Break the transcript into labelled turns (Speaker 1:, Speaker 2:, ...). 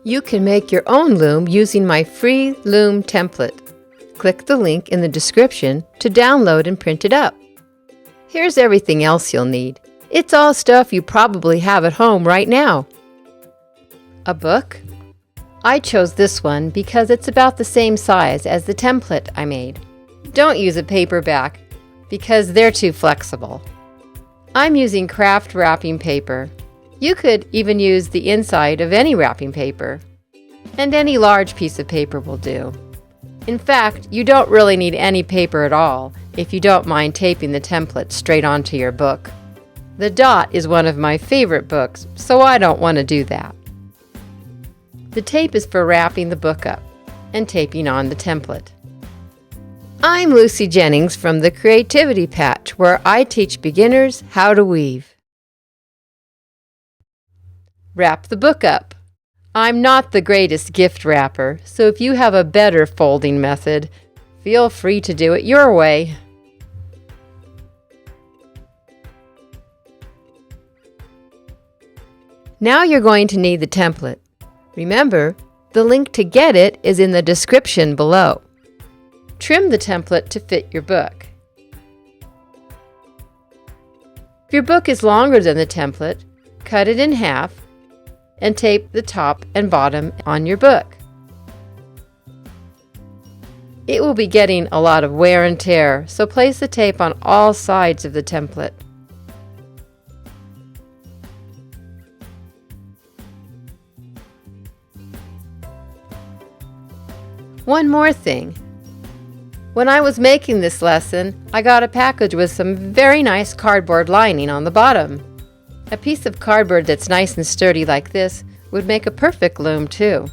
Speaker 1: You can make your own loom using my free Loom template. Click the link in the description to download and print it up. Here's everything else you'll need. It's all stuff you probably have at home right now. A book. I chose this one because it's about the same size as the template I made. Don't use a paperback because they're too flexible. I'm using craft wrapping paper. You could even use the inside of any wrapping paper, and any large piece of paper will do. In fact, you don't really need any paper at all if you don't mind taping the template straight onto your book. The Dot is one of my favorite books, so I don't want to do that. The tape is for wrapping the book up and taping on the template. I'm Lucy Jennings from the Creativity Patch, where I teach beginners how to weave. Wrap the book up. I'm not the greatest gift wrapper, so if you have a better folding method, feel free to do it your way. Now you're going to need the template. Remember, the link to get it is in the description below. Trim the template to fit your book. If your book is longer than the template, cut it in half and tape the top and bottom on your book. It will be getting a lot of wear and tear, so place the tape on all sides of the template. One more thing. When I was making this lesson, I got a package with some very nice cardboard lining on the bottom. A piece of cardboard that's nice and sturdy like this would make a perfect loom too.